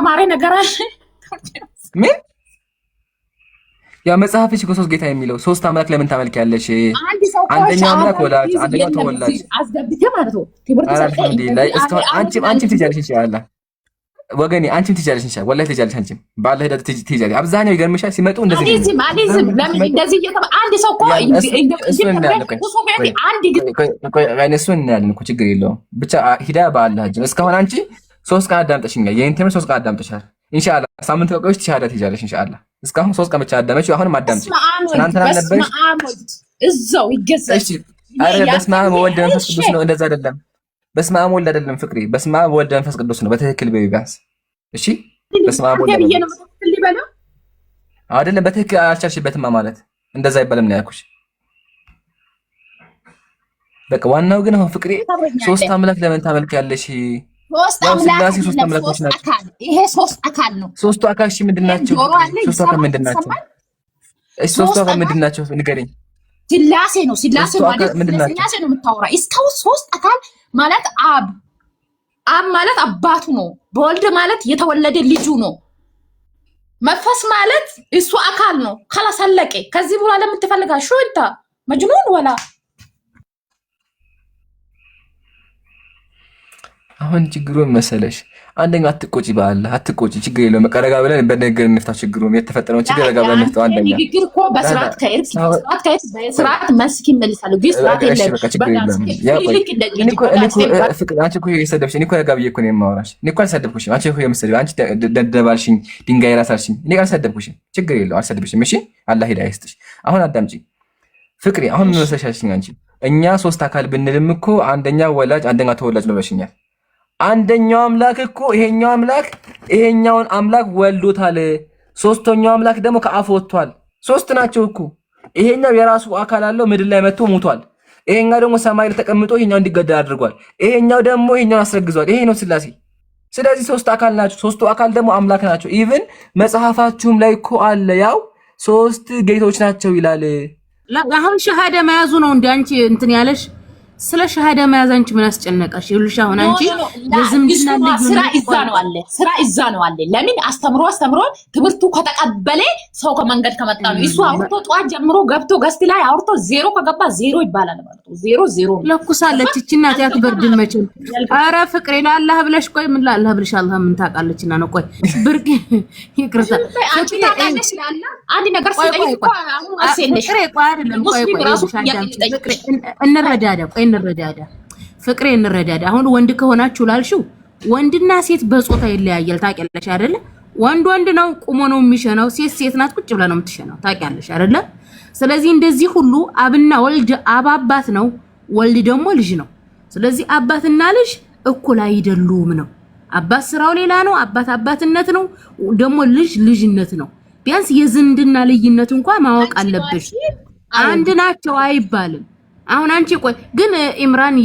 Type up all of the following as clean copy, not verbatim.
ያስተማረ ነገር አለ ምን ያ መጽሐፍሽ እኮ ሶስት ጌታ የሚለው ሶስት አምላክ ለምን ታመልኪያለሽ? አንደኛው አምላክ ወላጅ፣ አንደኛው ተወላጅ አስገብቼ ማለት ነው። ትምህርት አልሐምዱሊላህ። እስካሁን አንቺም ትጃለሽ ኢንሻአላህ ወገኔ፣ አንቺም ትጃለሽ ኢንሻአላህ። ወላሂ ትጃለሽ አንቺም ባለ ሂደት ትጃለሽ። አብዛኛው ይገርምሻል ሲመጡ እንደዚህ አሊዝም ለምን እንደዚህ አንድ ሰው እኮ እሱን እናያለን እኮ ችግር የለውም። ብቻ ሂዳያ በአላህ እጅ። እስካሁን አንቺ ሶስት ቀን አዳምጠሽኛል። የኔን ትምህርት ሶስት ቀን አዳምጠሻል። ኢንሻአላህ ሳምንት ቆይሽ ሻሃዳ ትይዣለሽ ኢንሻአላህ። እስካሁን ሶስት ቀን ብቻ አዳመጪው። አሁንም አዳምጪ። ትናንትና ነበርሽ እዛው ይገዛል። እሺ አረ በስመ አብ ወወልድ መንፈስ ቅዱስ ነው። እንደዛ አይደለም። በስመ አብ ወልድ አይደለም ፍቅሬ፣ በስመ አብ ወልድ መንፈስ ቅዱስ ነው። በትክክል በቢያንስ እሺ፣ በስመ አብ ወልድ አይደለም። በትክክል አልቻልሽበትም ማለት እንደዛ አይባልም ነው ያልኩሽ። በቃ ዋናው ግን አሁን ፍቅሬ ሶስት አምላክ ለምን ታመልኪያለሽ? ሶስት አምላክ ሶስት አምላኮች ናቸው። ይሄ ሶስት አካል ነው። ሶስቱ አካል እሺ ምንድን ናቸው? ሶስቱ አካል ምንድን ናቸው? እሺ ሶስቱ አካል ምንድን ናቸው ንገረኝ። ስላሴ ነው። ስላሴ ማለት ስላሴ ነው የምታወራ። እስካሁን ሶስት አካል ማለት አብ ማለት አባቱ ነው። በወልድ ማለት የተወለደ ልጁ ነው። መንፈስ ማለት እሱ አካል ነው። ካላሰለቀ ከዚህ በኋላ ለምትፈልጋ ሹንታ መጅኑን ወላ አሁን ችግሩ መሰለሽ፣ አንደኛ አትቆጪ፣ በአላህ አትቆጪ። ችግር የለውም መቀረጋ ብለን በነገር እንፍታው። ችግሩን የተፈጠረውን ችግር ረጋ ብለን እንፍታው። አንደኛ ንግግር እኮ በስርዓት በስርዓት መስኪ መልሳሉ። ግን ስርዓት የለም። አንቺ እኮ የሰደብሽ እኔ እኮ ረጋ ብዬ እኮ ነው የማወራሽ። እኔ እኮ አልሰደብኩሽም። አንቺ እኮ የምትሰድቢው አንቺ ደደባልሽኝ፣ ድንጋይ ራሳልሽኝ። እኔ አልሰደብኩሽም። ችግር የለውም አልሰደብሽም። እሺ አላህ ሂዳያ ይስጥሽ። አሁን አዳምጪ ፍቅሬ። አሁን ምን መሰለሽኝ አንቺ እኛ ሶስት አካል ብንልም እኮ አንደኛ ወላጅ አንደኛ ተወላጅ ነው ብለሽኛል። አንደኛው አምላክ እኮ ይሄኛውን አምላክ ወልዶታል። ሶስተኛው አምላክ ደግሞ ከአፍ ወጥቷል። ሶስት ናቸው እኮ። ይሄኛው የራሱ አካል አለው ምድር ላይ መጥቶ ሞቷል። ይሄኛው ደግሞ ሰማይ ላይ ተቀምጦ ይሄኛው እንዲገደል አድርጓል። ይሄኛው ደግሞ ይሄኛውን አስረግዟል። ይሄ ነው ስላሴ። ስለዚህ ሶስት አካል ናቸው። ሶስቱ አካል ደግሞ አምላክ ናቸው። ኢቭን መጽሐፋችሁም ላይ እኮ አለ ያው ሶስት ጌቶች ናቸው ይላል። አሁን ሸሃዳ መያዙ ነው እንደ አንቺ እንትን ያለሽ ስለ ሸሃዳ መያዝ አንቺ ምን አስጨነቀሽ? ይኸውልሽ አሁን አንቺ የዝምድና ስራ እዛ ነው አለ። ለምን አስተምሮ ትምህርቱ ከተቀበለ ሰው ከመንገድ ከመጣ ነው። እሱ አውርቶ ጠዋት ጀምሮ ገብቶ ገስት ላይ አውርቶ ዜሮ ከገባ ዜሮ ይባላል ማለት ነው። ዜሮ ለኩሳለች እቺ እናት ያክበርድን መቼም። ኧረ ፍቅሬ ለአላህ ብለሽ ቆይ፣ ምን ለአላህ ብለሽ አላህ ምን ታውቃለችና ነው? ቆይ ብርቅ ይቅርታ አንቺ ታውቃለሽ ለአላህ አንድ ነገር ሲጠይቅ እኮ አሁን አሰነሽ ፍቅሬ እንረዳዳ። ቆይ ፍቅሬ እንረዳዳ። አሁን ወንድ ከሆናችሁ ላልሽው ወንድና ሴት በጾታ ይለያያል። ታውቂያለሽ አይደለ? ወንድ ነው ቁሞ ነው የሚሸነው፣ ሴት ናት ቁጭ ብላ ነው የምትሸነው። ታውቂያለሽ አይደለ? ስለዚህ እንደዚህ ሁሉ አብና ወልድ አባት ነው፣ ወልድ ደግሞ ልጅ ነው። ስለዚህ አባትና ልጅ እኩል አይደሉም ነው። አባት ስራው ሌላ ነው፣ አባትነት ነው፣ ደግሞ ልጅነት ነው። ቢያንስ የዝምድና ልዩነት እንኳን ማወቅ አለብሽ። አንድ ናቸው አይባልም። አሁን አንቺ ቆይ ግን ኢምራን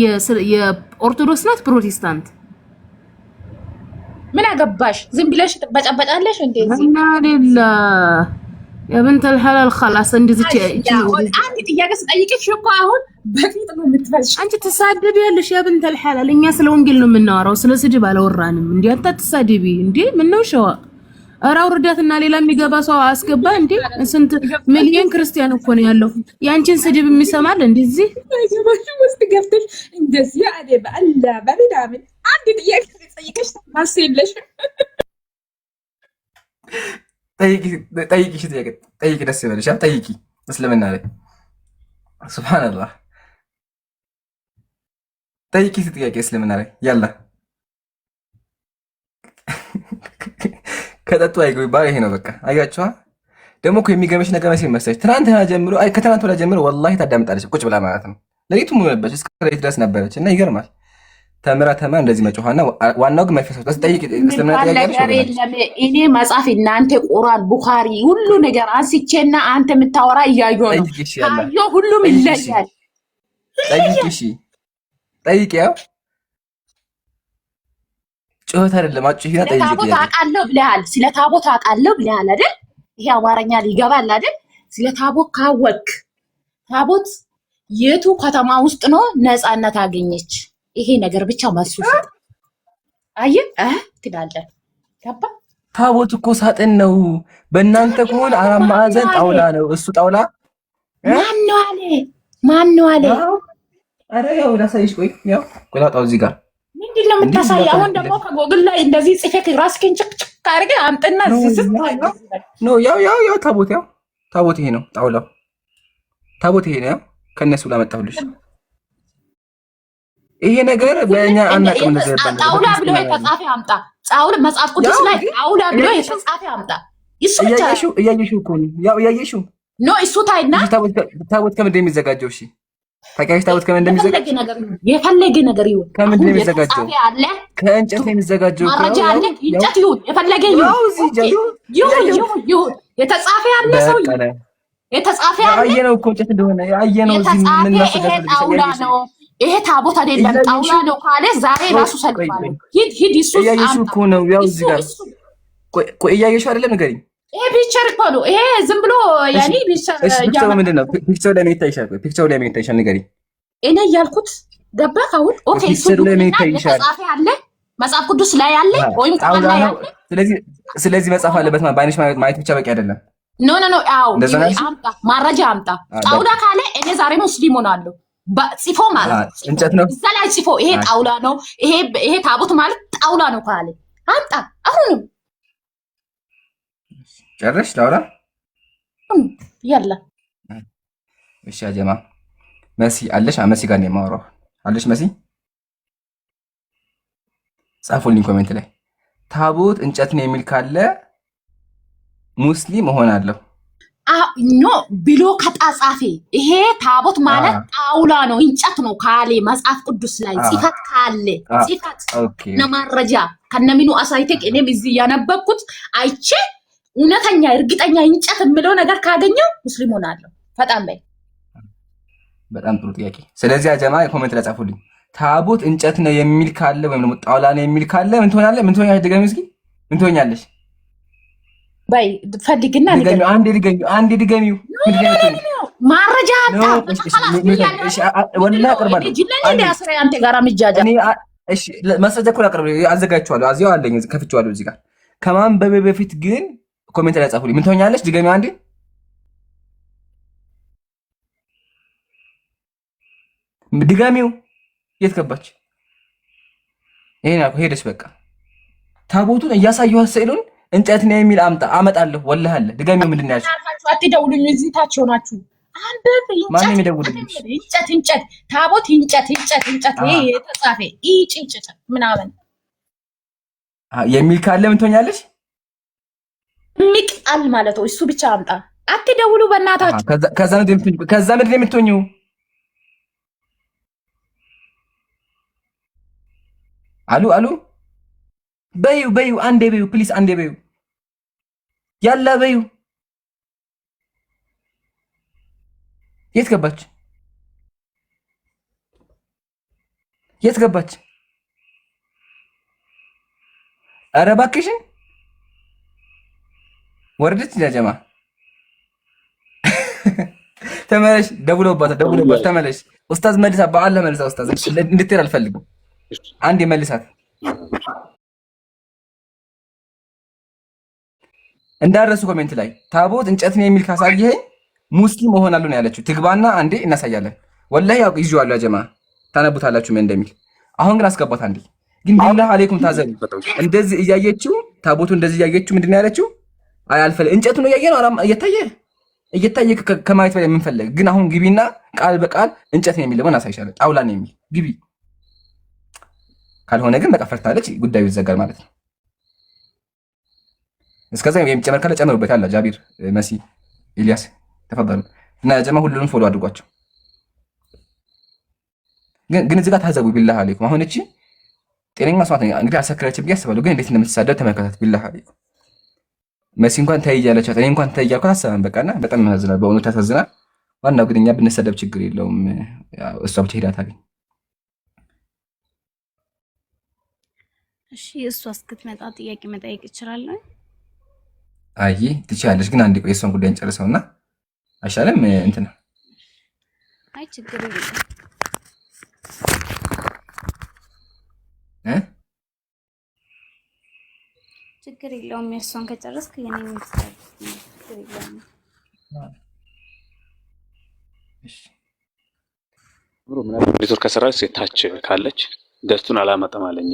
የኦርቶዶክስ ናት ፕሮቴስታንት? ምን አገባሽ? ዝም ብለሽ በጨበጣለሽ እንዴ? እናሊላ የብንተል ሐላል خلاص እንደዚህ አንድ ጥያቄ ስጠይቅሽ እኮ አሁን በፊት ነው የምትፈልሽ። አንቺ ትሳደቢያለሽ የብንተል ሐላል። እኛ ስለ ወንጌል ነው የምናወራው፣ ስለ ስድብ አላወራንም። እንዴ አንተ ትሳደቢ እንዴ? ምን ነው ሸዋ አራው ረዳትና ሌላ የሚገባ ሰው አስገባ እንዴ? ስንት ሚሊዮን ክርስቲያን እኮ ነው ያለው። ያንቺን ስድብ የሚሰማል እንደዚህ አይገባሽ ውስጥ ገብተሽ እንደዚህ አዴ በአላ በሚዳምን አንድ ጥያቄ ጠይቀሽ ማስየለሽ ጠይቂ ደስ ይበልሽ። ጠይቂ እስልምና ላይ ሱብሃንአላህ ጠይቂ ጥያቄ እስልምና ላይ ያላ ከጠጡ አይገቡ ባል ይሄ ነው በቃ። አያችኋ ደግሞ እኮ የሚገርምሽ ነገር መሰለሽ ትናንትና ጀምሮ ከትናንት ወዲያ ጀምሮ ወላሂ ታዳምጣለች ቁጭ ብላ ማለት ነው። ለሊቱም ነበረች እስከ ሌሊት ድረስ ነበረች እና ይገርማል። ተምራ እንደዚህ መጮሃና ዋናው ግን መፈሰስ ጠይቂ እስልምና እኔ መጽሐፍ እናንተ ቁርአን ቡኻሪ ሁሉ ነገር አንስቼና አንተ የምታወራ እያየሁ ነው። ካየሁ ሁሉም ይለያል። ጠይቂ ያው ጮኸት አይደለም። አጭሂና ጠይቂ። ታቦት አውቃለሁ ብለሃል። ስለ ታቦት አውቃለሁ ብለሃል አይደል? ይሄ አማርኛ ሊገባል አይደል? ስለ ታቦት ካወቅ ታቦት የቱ ከተማ ውስጥ ነው ነፃነት አገኘች? ይሄ ነገር ብቻ መልሱ አየህ ትላለህ። ገባ ታቦት እኮ ሳጥን ነው። በእናንተ ከሆነ አራት ማዕዘን ጣውላ ነው። እሱ ጣውላ ማን ነው አለ? አረ ያው ላሳይሽ። ቆይ ያው ቆላጣው እዚህ ጋር ምንድን ነው የምታሳይ? አሁን ደግሞ ከጎግል ላይ እንደዚህ ጽፌክ ራስህን ጭቅጭቅ አድርገህ አምጥና ነው። ያው ታቦት ይሄ ነው ጣውላው። ታቦት ይሄ ነው። ከነሱ ላመጣሁልሽ። ይሄ ነገር በእኛ አናውቅም። እንደዚህ ባለ ጣውላ ብሎ የተጻፈ አምጣ። ጣውላ መጽሐፍ ቅዱስ ላይ ጣውላ ብሎ የተጻፈ አምጣ። እሱ እያየሽው እኮ ነው። ያው እያየሽው ነው። እሱ ታይና ታቦት ከምንድን ነው የሚዘጋጀው? እሺ ታውቂያለሽ ታቦት ከምንድን ነው የሚዘጋጀው? የፈለገ ነገር ይሁን ከምንድን ነው የሚዘጋጀው? ከእንጨት ነው የሚዘጋጀው። መረጃ አለ። እንጨት ይሁን የፈለገ ይሁን የተጻፈ ያለ ሰው የተጻፈ ያለ አየነው እኮ እንጨት እንደሆነ አየነው። እዚህ ምን እናስገድልሽ? ጣውላ ነው ይሄ ታቦት አይደለም ጣውላ ነው ካለ ዛሬ ራሱ ሰልፋለ። ሂድ እሱ እያየሽው እኮ ነው። ያው እዚህ ጋር ቆይ እያየሽው አይደለም? ንገሪኝ። ይሄ ፒክቸር እኮ ነው። ይሄ ዝም ብሎ ያኔ ፒክቸር ምንድን ነው? ፒክቸር ላይ ምን ይታይሻል? ፒክቸር ላይ ምን ይታይሻል? ንገሪኝ። እኔ ያልኩት ገባህ አሁን? ኦኬ እሱ የተጻፈ ያለ መጽሐፍ ቅዱስ ላይ ያለ ወይም ቁርአን ላይ ያለ። ስለዚህ መጽሐፍ አለበት ባይነሽ ማየት ብቻ በቂ አይደለም። ኖ አው አምጣ፣ ማረጃ አምጣ። ጣውላ ካለ እኔ ዛሬ ሙስሊም ሆናለሁ ጽፎ ማለት እንጨት ነው እዛ ላይ ጽፎ ይሄ ጣውላ ነው ይሄ ታቦት ማለት ጣውላ ነው ካለ አምጣ። አሁንም ጨረሽ ላውራ ያላ እሺ። አጀማ መሲ አለሽ? መሲ ጋር ነው የማወራው። አለሽ መሲ? ጻፉልኝ ኮሜንት ላይ ታቦት እንጨት ነው የሚል ካለ ሙስሊም እሆናለሁ። ኖ ብሎ ከጣጻፌ ይሄ ታቦት ማለት ጣውላ ነው እንጨት ነው ካለ መጽሐፍ ቅዱስ ላይ ጽፈት ካለ ጽፈት ነማረጃ ከነሚኑ አሳይተክ እኔም እዚህ ያነበብኩት አይቼ እውነተኛ እርግጠኛ እንጨት የምለው ነገር ካገኘው ሙስሊም ሆናለሁ። በጣም ጥሩ ጥያቄ። ስለዚህ አጀማ ኮሜንት ላይ ጻፉልኝ ታቦት እንጨት ነው የሚል ካለ ወይም ደግሞ ጣውላ ነው የሚል ካለ ምን ትሆናለህ? ምን ትሆኛለሽ? ድገሚ እስኪ ምን ትሆኛለሽ? ባይ ፈልግና አንዴ ድገሚው። ማረጃ አጣ ወላ አቅርባለሁ። እሺ ማስረጃ እኮ አቅርብ አዘጋጅቼዋለሁ። እዚያው አለኝ ከፍቼዋለሁ እዚህ ጋር። ከማንበቤ በፊት ግን ኮሜንት ላይ ጻፉልኝ ምን ትሆኛለሽ? ድገሚው አንዴ። ድገሚው። የት ገባች? ይሄን ያልኩህ ሄደች። በቃ ታቦቱን እያሳየኋት ስዕሉን እንጨት ነው የሚል አመጣለሁ። ወላሂ አለ። ድጋሚው ምንድን ነው ያልሽው? አትደውሉኝ፣ እዚህ ታች ሆናችሁ አንበብ። ማን የሚደውልልኝ? እንጨት ታቦት እንጨት ይሄ የተጻፈ እንጨት ምናምን የሚል ካለ ምን ትሆኛለሽ? ሚቃል ማለት ነው። እሱ ብቻ አምጣ። አትደውሉ በእናታችሁ። ከዛ ምንድን ነው የምትሆኚው? አሉ በዩ አንዴ በዩ ፕሊስ፣ አንዴ በዩ ያላ በዩ። የት ገባች? ኧረ እባክሽን ወርደች። ጃጀማ ተመለሽ። ደውሎባት ተመለሽ። ኡስታዝ መልሳ፣ በአላህ መልሳ። ኡስታዝ እንድትሄድ አልፈልግም። አንዴ መልሳት። እንዳረሱ ኮሜንት ላይ ታቦት እንጨት ነው የሚል ካሳየኸኝ ሙስሊም እሆናለሁ ነው ያለችው። ትግባና አንዴ እናሳያለን። ወላሂ ያው ይዤዋለሁ። ጀማ ታነቡታላችሁ ምን እንደሚል። አሁን ግን አስገባት አንዴ። ግን ቢላህ አለይኩም ታዘቡ። እንደዚህ እያየችው ታቦቱ እንደዚህ እያየችው ምንድን ነው ያለችው? አይ አልፈለ እንጨቱ ነው እያየ ነው አራም እየታየ ከማየት በላይ የምንፈልግ ግን አሁን ግቢና ቃል በቃል እንጨት ነው የሚል ለምን አሳይሻለሁ። ጣውላ ነው የሚል ግቢ። ካልሆነ ግን በቃ ፈርታለች፣ ጉዳዩ ይዘጋል ማለት ነው። እስከዛ የሚጨመር ካለ ጨምሩበት። ያለ ጃቢር፣ መሲ፣ ኢልያስ ተፈضሉ እና ጀማ ሁሉንም ፎሎ አድርጓቸው። ግን እዚህ ጋር ታዘቡ። ቢላህ አለይኩም አሁን እቺ ጤነኛ ሰው እንግዲህ አሰከረች ብዬ አስባለሁ። ግን እንዴት እንደምትሳደብ ተመልከታት። ቢላህ አለይኩም መሲ እንኳን ተይ እያለቻት እኔ እንኳን ተይ እያልኳት አሰበን በቃና በጣም ያሳዝናል። በእውነት ያሳዝናል። ዋናው ግን እኛ ብንሰደብ ችግር የለውም። እሷ ብቻ ሄዳ ታገኝ። እሺ እሷ እስክትመጣ ጥያቄ መጠየቅ እችላለሁ? አይ ትችያለሽ። ግን አንዴ ቆይ እሷን ጉዳይ እንጨርሰውና አይሻልም? እንትና አይ ችግር የለም ችግር የለውም። የእሷን ከጨረስክ የኔ ምትሰጥ ችግር የለውም። እሺ ብሮ ምናምን ኔትወርክ ከሰራች ታች ካለች ገስቱን አላመጣም አለኝ።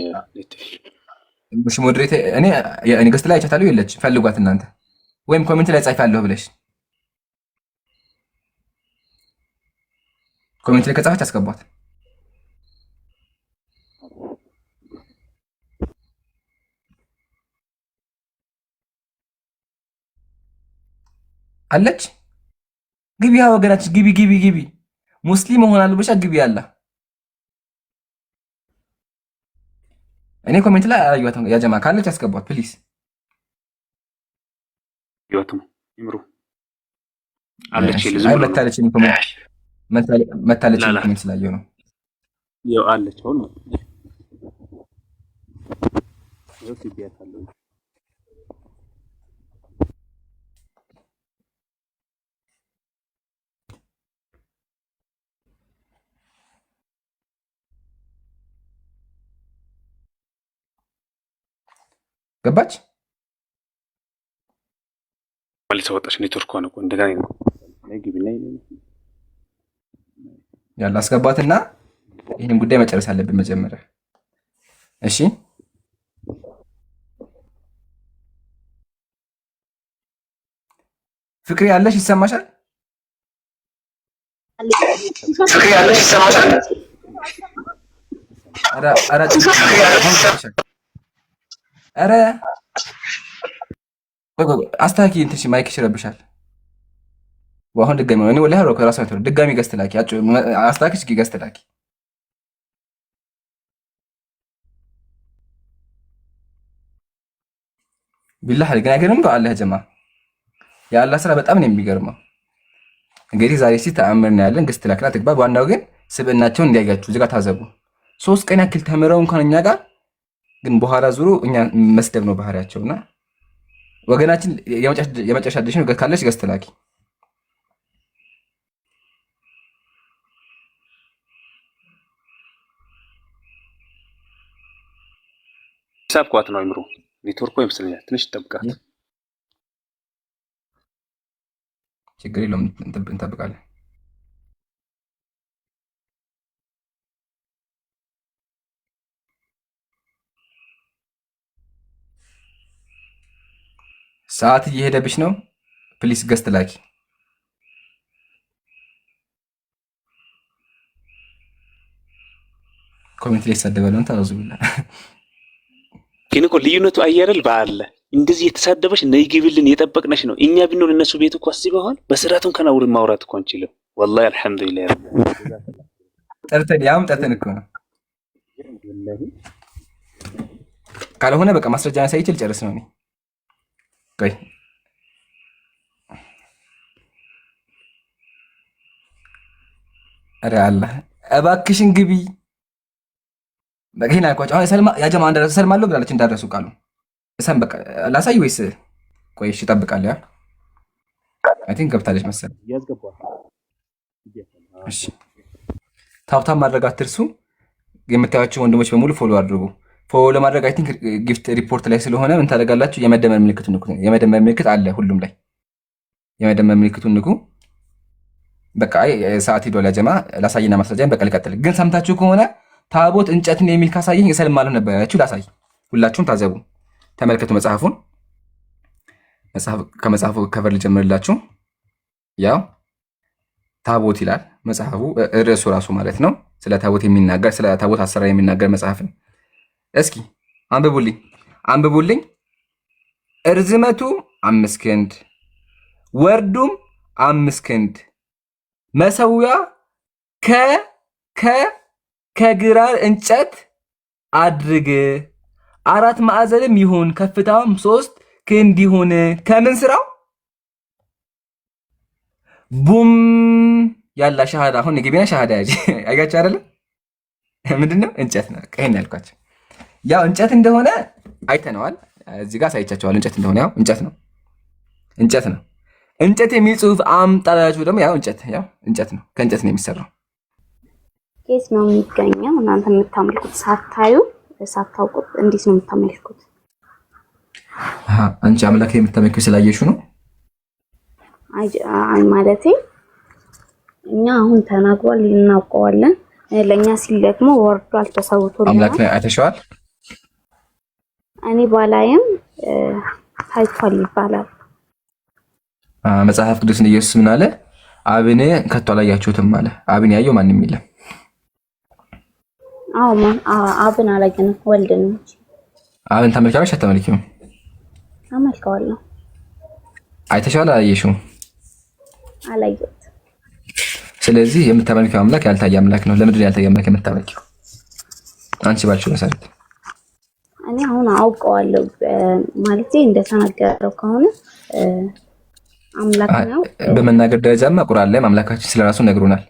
እሺ ሞዴሬት እኔ ገስት ላይ አይቻታለሁ። የለች ፈልጓት እናንተ ወይም ኮሜንት ላይ ጻፋለሁ ብለሽ ኮሜንት ላይ ከጻፈች አስገቧት። አለች ግቢ ወገናችን ግቢ ሙስሊም ሆናለሁ ብቻ ግቢ ያላ እኔ ኮሜንት ላይ አያዩዋትም። ያ ጀማ ካለች አስገቧት ፕሊዝ። ይወቱም ይምሩ አለች መታለች ኮሜንት ስላየው ነው። ያው አለች አሁን ነው ትቢያታለሁ። ገባች ማለት ወጣች። ኔትወርክ ሆነ እንደገና ነው ግቢና ያላ አስገባትና ይሄን ጉዳይ መጨረስ አለብን መጀመሪያ። እሺ ፍቅሪ ያለሽ ይሰማሻል? ፍቅሪ ያለሽ ይሰማሻል? አረ አስታኪ እንትሽ ማይክሽ ይረብሻል። አሁን ድጋሚ ነው። እኔ ወላሂ አውሮ ከራሱ አይተው ድጋሚ ገስት ላኪ አስታኪሽ ገስት ላኪ። ቢላህ ግን አይገርምም? በአላህ ጀማ የአላህ ስራ በጣም ነው የሚገርመው። እንግዲህ ዛሬ እስቲ ተአምር ነው ያለን። ገስት ላክና ትግባ። ዋናው ግን ስብዕናቸውን እንዲያጋችሁ እዚህ ጋር ታዘቡ። 3 ቀን ያክል ተምረው እንኳን እኛ ጋር ግን በኋላ ዙሩ እኛ መስደብ ነው ባህሪያቸውና ወገናችን የመጨረሻ ድሽን ካለች ገስት ላኪ። ሳብኳት ነው አይምሩ ኔትወርክ ወይ መስለኛል። ትንሽ ጠብቃት። ችግር የለውም እንጠብቃለን። ሰዓት እየሄደብሽ ነው። ፕሊስ ገስት ላኪ። ኮሜንት ላይ ተሳደበለን ታውዙብላ። ግን እኮ ልዩነቱ አየረል ባለ እንደዚህ የተሳደበሽ ነይ ግብልን የጠበቅነሽ ነው። እኛ ቢኖር እነሱ ቤት እኮ አስበዋል። በስራቱን ከናውር ማውራት እኮ አንችልም። ወላሂ አልሐምዱሊላህ ጠርተን እኮ ነው። ካልሆነ በቃ ማስረጃ ሳይችል ጨርስ ነው። ቆይ ኧረ አላህ እባክሽን ግቢ። በቃ ይሄን አልኳቸው። አሁን ሰልማ ያ ጀማ አንደረሰ ሰልማለሁ ብላለች። እንዳደረሱ ቃሉ እሰም በቃ ላሳይ ወይስ ቆይ? እሺ እጠብቃለሁ። ያ አይ ቲንክ ገብታለች መሰለኝ። እሺ ታብታብ ማድረግ አትርሱ። የምታዩቸው ወንድሞች በሙሉ ፎሎ አድርጉ። ፎሎ ለማድረግ አይ ቲንክ ጊፍት ሪፖርት ላይ ስለሆነ ምን ታደርጋላችሁ? የመደመር ምልክቱን ንኩ። የመደመር ምልክት አለ ሁሉም ላይ። የመደመር ምልክቱን ንኩ። በቃ ሰዓት ሄዷል። ያ ጀማ ላሳይና ማስረጃን በቃ ልቀጥል። ግን ሰምታችሁ ከሆነ ታቦት እንጨትን የሚል ካሳየኝ እሰልማለሁ ነበር ያላችሁ። ላሳይ። ሁላችሁም ታዘቡ፣ ተመልከቱ መጽሐፉን። ከመጽሐፉ ከቨር ልጀምርላችሁ። ያው ታቦት ይላል መጽሐፉ፣ ርዕሱ ራሱ ማለት ነው። ስለ ታቦት የሚናገር ስለ ታቦት አሰራር የሚናገር መጽሐፍ ነው። እስኪ አንብቡልኝ። እርዝመቱ 5 ክንድ ወርዱም 5 ክንድ መሰዊያ ከግራር እንጨት አድርግ 4 ማዕዘንም ይሁን ከፍታውም 3 ክንድ ይሁን። ከምን ስራው ቡም ያላ ሻሃዳ። አሁን የግቢና ሻሃዳ ያጂ አያችሁ አይደለ? ምንድነው? እንጨት ነው። ቀይን ያልኳቸው ያው እንጨት እንደሆነ አይተነዋል። እዚህ ጋር ሳይቻቸዋል። እንጨት እንደሆነ ያው እንጨት ነው። እንጨት የሚል ጽሑፍ አምጣላችሁ ደግሞ ያው እንጨት ነው። ከእንጨት ነው የሚሰራው። የት ነው የሚገኘው? እናንተ የምታመልኩት ሳታውቁት እንዴት ነው የምታመልኩት? አንቺ አምላክ የምታመልኪው ስላየሽው ነው? አይ ማለቴ እኛ አሁን ተናግሯል እናውቀዋለን። ለኛ ሲል ደግሞ ወርዷል ተሰውቶልናል። አምላክ አይተሽዋል? እኔ ባላይም ታይቷል ይባላል። መጽሐፍ ቅዱስን ኢየሱስ ምን አለ? አብን ከቶ አላያችሁትም አለ። አብን ያየው ማንም የለም። አብን አላየንም፣ ወልድን እንጂ። አብን ተመልካለሽ? አትመልኪውም? አመልከዋለሁ። አይተሽዋል? አላየሽውም? አላየሁትም። ስለዚህ የምታመልኪው አምላክ ያልታየ አምላክ ነው። ለምንድን ነው ያልታየ አምላክ የምታመልኪው? አንቺ ባልሽው መሰረት እኔ አሁን አውቀዋለሁ ማለት እንደተናገረው ከሆነ አምላክ ነው። በመናገር ደረጃማ ቁርአን ላይ አምላካችን ስለራሱ ነግሮናል።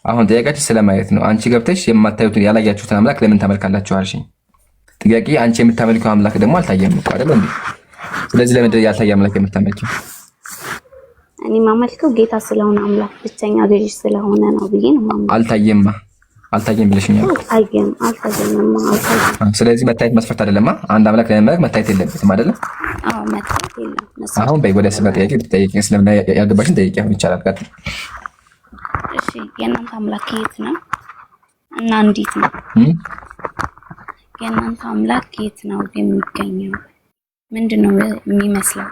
አሁን ጥያቄያችን ስለማየት ነው። አንቺ ገብተሽ የማታዩትን ያላያችሁትን አምላክ ለምን ታመልካላችሁ አልሽኝ። ጥያቄ አንቺ የምታመልኪው አምላክ ደግሞ አልታየም እኮ አይደል እንዴ? ስለዚህ ለምንድን ያልታየ አምላክ የምታመልኪው? እኔ ማመልከው ጌታ ስለሆነ አምላክ ብቸኛ ገዢ ስለሆነ ነው ብዬ ነው ማመልከው። አልታየም ብለሽኛል። አልታየም። ስለዚህ መታየት መስፈርት አይደለማ። አንድ አምላክ ለመመለክ መታየት የለበትም አይደለም? አዎ መታየት የለም። አሁን በይ ወደ ስለ ጥያቄ ብትጠይቂኝ ስለምን ያልገባሽን ጠይቂ። አሁን ይቻላል። ቀጥል። እሺ የእናንተ አምላክ የት ነው እና እንዴት ነው? የእናንተ አምላክ የት ነው የሚገኘው? ምንድነው የሚመስለው?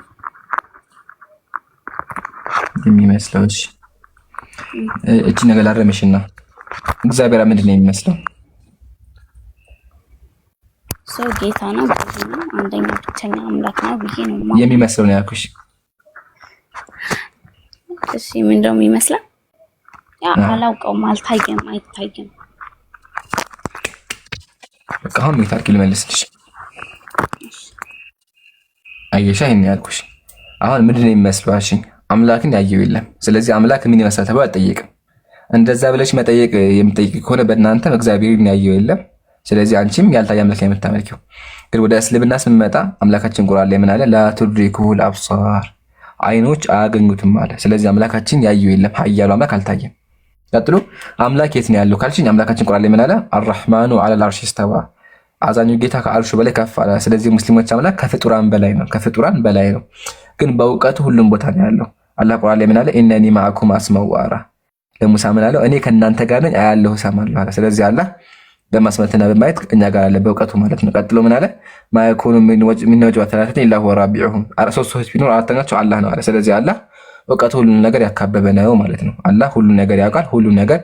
እቺ ነገር ላረመሽና እግዚአብሔር ምንድን ነው የሚመስለው? ሰው ጌታ ነው ነው አንደኛ ብቸኛ አምላክ ነው ብዬ ነው የሚመስለው ነው ያልኩሽ። እሺ ምንድነው የሚመስለው? ያ አላውቀውም፣ አልታየም፣ አይታየም። በቃ አሁን ምን ልመልስልሽ? አየሻ ይሄን ያልኩሽ። አሁን ምንድን ነው የሚመስለው አልሽኝ። አምላክን ያየው የለም። ስለዚህ አምላክ ምን ይመስላል ተብሎ አትጠይቅም። እንደዛ ብለሽ መጠየቅ የምጠይቅ ከሆነ በእናንተም እግዚአብሔርን ያየው የለም። ስለዚህ አንቺም ያልታየ አምላክ ላይ የምታመልኪው። ግን ወደ እስልምና ስንመጣ አምላካችን ቁርአን ላይ ምን አለ? ላ ቱድሪኩሁል አብሳር፣ አይኖች አያገኙትም አለ። ስለዚህ አምላካችን ያየው የለም። ኃያሉ አምላክ አልታየም። ቀጥሎ አምላክ የት ነው ያለው ካልሽኝ አምላካችን ቁርአን ላይ ምን አለ? አርራህማኑ ዐለል አርሽ ኢስተዋ፣ አዛኙ ጌታ ከአርሹ በላይ ከፍ አለ። ስለዚህ ሙስሊሞች አምላክ ከፍጡራን በላይ ነው፣ ከፍጡራን በላይ ነው። ግን በእውቀቱ ሁሉም ቦታ ነው ያለው። አላህ ቁርአን ላይ ምን አለ? ኢነኒ ማዕኩም አስመዑ ወአራ፣ ለሙሳ ምን አለው? እኔ ከእናንተ ጋር ነኝ አያለሁ እሰማለሁ አለ። ስለዚህ አላህ በማስመትና በማየት እኛ ጋር አለ፣ በእውቀቱ ማለት ነው። ቀጥሎ ምን አለ? ማየኩኑ ሚን ነጅዋ ተላተትን ኢላ ሁወ ራቢዑሁም፣ ሶስት ሰዎች ቢኖር አራተኛቸው አላህ ነው አለ። ስለዚህ አላህ እውቀቱ ሁሉን ነገር ያካበበ ነው ማለት ነው። አላህ ሁሉን ነገር ያውቃል፣ ሁሉን ነገር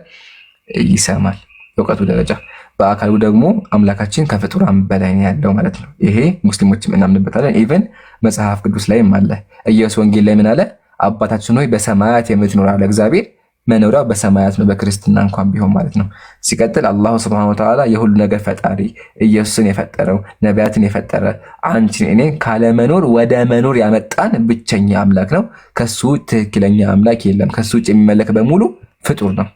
ይሰማል። በእውቀቱ ደረጃ በአካሉ ደግሞ አምላካችን ከፍጡራን በላይ ነው ያለው ማለት ነው። ይሄ ሙስሊሞችም እናምንበታለን። ኢቨን መጽሐፍ ቅዱስ ላይም አለ። ኢየሱስ ወንጌል ላይ ምን አለ? አባታችን ሆይ በሰማያት የምትኖር አለ። እግዚአብሔር መኖሪያው በሰማያት ነው፣ በክርስትና እንኳን ቢሆን ማለት ነው። ሲቀጥል አላሁ ስብሐነሁ ወተዓላ የሁሉ ነገር ፈጣሪ፣ ኢየሱስን የፈጠረው ነቢያትን የፈጠረ አንቺን እኔን ካለመኖር ወደ መኖር ያመጣን ብቸኛ አምላክ ነው። ከሱ ትክክለኛ አምላክ የለም። ከሱ ውጭ የሚመለክ በሙሉ ፍጡር ነው።